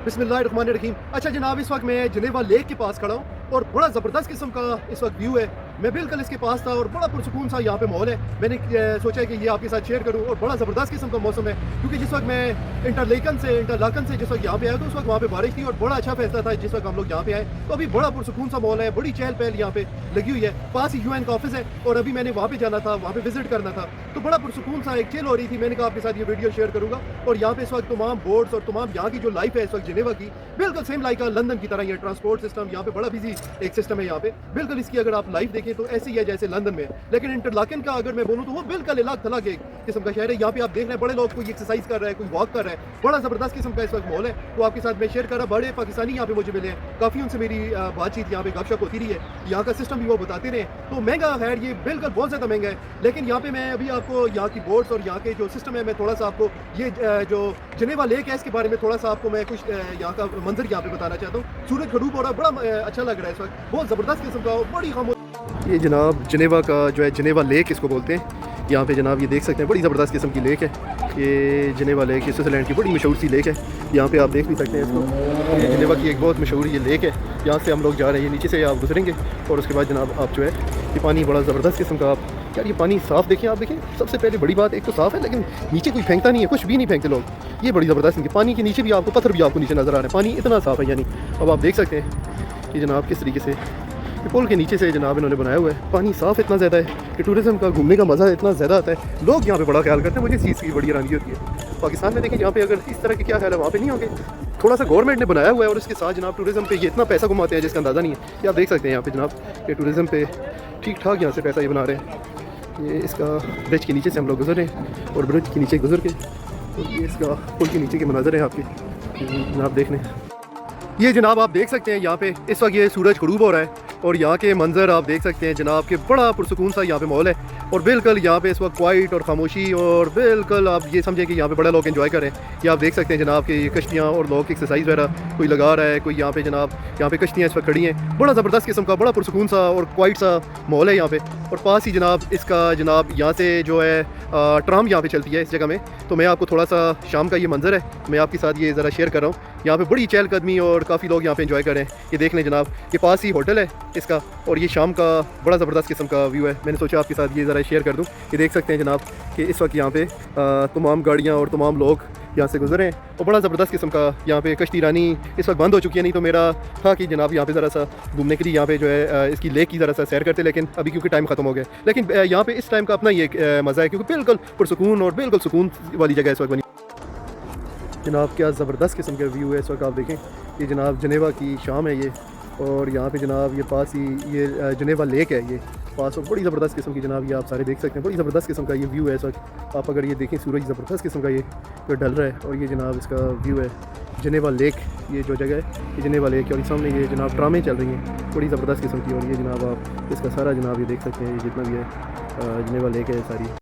बिस्मिल्लाहिर्रहमानिर्रहीम। अच्छा जनाब, इस वक्त मैं जिनेवा लेक के पास खड़ा हूँ और बड़ा ज़बरदस्त किस्म का इस वक्त व्यू है। मैं बिल्कुल इसके पास था और बड़ा पुरसुकून सा यहाँ पे माहौल है। मैंने सोचा कि ये आपके साथ शेयर करूँ और बड़ा ज़बरदस्त किस्म का मौसम है, क्योंकि जिस वक्त मैं इंटरलाकन से जिस वक्त यहाँ पे आया तो उस वक्त वहाँ पे बारिश थी और बड़ा अच्छा फैसला था जिस वक्त हम लोग यहाँ पे आए। तो अभी बड़ा पुरसुकून सा माहौल है, बड़ी चहल पहल यहाँ पे लगी हुई है। पास ही UN का ऑफिस है और अभी मैंने वहाँ पे जाना था, वहाँ पे विजिट करना था, तो बड़ा पुरसुकून सा एक चिल हो रही थी। मैंने कहा आपके साथ ये वीडियो शेयर करूँगा। और यहाँ पे इस वक्त तमाम बोर्ड्स और तमाम यहाँ की जो लाइफ है इस वक्त जिनेवा की, बिल्कुल सेम लाइक लंदन की तरह। ये ट्रांसपोर्ट सिस्टम यहाँ पे बड़ा बिजी एक सिस्टम है यहाँ पे, बिल्कुल इसकी अगर आप लाइफ देखें तो ऐसी ही है जैसे लंदन में। लेकिन इंटरलाकन का अगर मैं बोलूँ तो वो बिल्कुल अलग थलग एक किस्म का शहर है। यहाँ पे आप देख रहे हैं बड़े लोग, कोई एक्सरसाइज कर रहा है, कोई वॉक कर रहा है, बड़ा ज़बरदस्त किस्म का इस वक्त माहौल है। तो आपके साथ मैं शेयर कर रहा। बड़े पाकिस्तानी यहाँ पे मुझे मिले हैं, काफ़ी उनसे मेरी बातचीत यहाँ पे गपशप होती रही है। यहाँ का सिस्टम भी वो बताते रहे। तो महंगा खैर ये बिल्कुल बहुत ज़्यादा महंगा है, लेकिन यहाँ पे मैं अभी आपको यहाँ की बोर्ड्स और यहाँ के जो सिस्टम है मैं थोड़ा सा आपको ये जो जिनेवा लेक है इसके बारे में थोड़ा सा आपको मैं कुछ यहाँ का मंजर यहाँ पे बताना चाहता हूँ। सूरज गरूब हो रहा, बड़ा अच्छा लग रहा है इस वक्त, बहुत ज़बरदस्त किस्म का, बड़ी खामोश। ये जनाब जिनेवा का जो है जिनेवा लेक इसको बोलते हैं। यहाँ पे जनाब ये देख सकते हैं बड़ी ज़बरदस्त किस्म की लेक है। ये जिनेवा लेक ये स्विट्ज़रलैंड की बड़ी मशहूर सी लेक है। यहाँ पे आप देख भी सकते हैं इसको। ये जिनेवा की एक बहुत मशहूर ये लेक है। यहाँ से हम लोग जा रहे हैं, नीचे से आप गुजरेंगे और उसके बाद जनाब आप जो है ये पानी बड़ा ज़बरदस्त किस्म का, आप यार ये पानी साफ़ देखें, आप देखें सबसे पहले बड़ी बात एक तो साफ़ है, लेकिन नीचे कोई फेंकता नहीं है, कुछ भी नहीं फेंकते लोग। ये बड़ी ज़बरदस्त इनकी पानी के नीचे भी आपको पत्थर भी आपको नीचे नज़र आ रहे हैं, पानी इतना साफ़ है। यानी अब आप देख सकते हैं कि जनाब किस तरीके से पुल के नीचे से जनाब इन्होंने बनाया हुआ है। पानी साफ़ इतना ज़्यादा है कि टूरिज़म का घूमने का मज़ा इतना ज़्यादा आता है। लोग यहाँ पे बड़ा ख्याल करते हैं, मुझे इस चीज़ की बड़ी हैरानी होती है। पाकिस्तान में देखें यहाँ पे अगर इस तरह के क्या ख्याल है वहाँ पे नहीं होंगे। थोड़ा सा गवर्नमेंट ने बनाया हुआ है और उसके साथ जनाब टूरिज़म पे ये इतना पैसा घुमाते हैं जिसका अंदाज़ा नहीं है। ये आप देख सकते हैं यहाँ पे जनाब कि टूरिज़म पे ठीक ठाक यहाँ से पैसा ये बना रहे हैं। ये इसका ब्रिज के नीचे से हम लोग गुजर रहे हैं और ब्रिज के नीचे गुजर के और ये इसका पुल के नीचे के मनाजर है आपके जनाब देखने। ये जनाब आप देख सकते हैं यहाँ पे इस वक्त ये सूरज गरूब हो रहा है और यहाँ के मंजर आप देख सकते हैं जनाब के बड़ा पुरसुकून सा यहाँ पे माहौल है और बिल्कुल यहाँ पे इस वक्त क्वाइट और खामोशी और बिल्कुल आप ये समझें कि यहाँ पे बड़े लोग एंजॉय कर रहे हैं। ये आप देख सकते हैं जनाब कि कश्तियाँ और लोग एक्सरसाइज वगैरह कोई लगा रहा है, कोई यहाँ पे जनाब यहाँ पे कश्तियाँ इस वक्त खड़ी हैं। बड़ा ज़बरदस्त किस्म का बड़ा पुरसुकून सा और क्वाइट सा माहौल है यहाँ पे। और पास ही जनाब इसका जनाब यहाँ से जो है ट्राम यहाँ पे चलती है इस जगह में। तो मैं आपको थोड़ा सा शाम का ये मंजर है मैं आपके साथ ये ज़रा शेयर कर रहा हूँ। यहाँ पे बड़ी चहलकदमी और काफ़ी लोग यहाँ पे एंजॉय कर रहे हैं। ये देख लें जनाब, ये पास ही होटल है इसका और ये शाम का बड़ा ज़बरदस्त किस्म का व्यू है। मैंने सोचा आपके साथ ये ज़रा शेयर कर दूँ। ये देख सकते हैं जनाब कि इस वक्त यहाँ पे तमाम गाड़ियाँ और तमाम लोग यहाँ से गुजरे हैं और बड़ा ज़बरदस्त किस्म का यहाँ पे कश्ती रानी इस वक्त बंद हो चुकी है। नहीं तो मेरा था कि जनाब यहाँ पे ज़रा सा घूमने के लिए यहाँ पे जो है इसकी लेक की ज़रा सा सैर करते, लेकिन अभी क्योंकि टाइम ख़त्म हो गया। लेकिन यहाँ पे इस टाइम का अपना ये मज़ा है क्योंकि बिल्कुल पुरसुकून और बिल्कुल सुकून वाली जगह इस वक्त बनी। जनाब क्या ज़बरदस्त किस्म का व्यू है इस वक्त आप देखें। ये जनाब जिनेवा की शाम है ये और यहाँ पे जनाब ये पास ही ये जिनेवा लेक है ये पास और बड़ी ज़बरदस्त किस्म की जनाब ये आप सारे देख सकते हैं। बड़ी ज़बरदस्त किस्म का ये व्यू है इस वक्त। आप अगर ये देखें सूरज ज़बरदस्त किस्म का ये जो ढल रहा है और ये जनाब इसका व्यू है जिनेवा लेक। ये जो जगह है ये जिनेवा लेक है और सामने ये जनाब ड्रामे चल रही हैं बड़ी ज़बरदस्त किस्म की। और ये जनाब आप इसका सारा जनाब ये देख सकते हैं, ये जितना भी है जिनेवा लेक है सारी।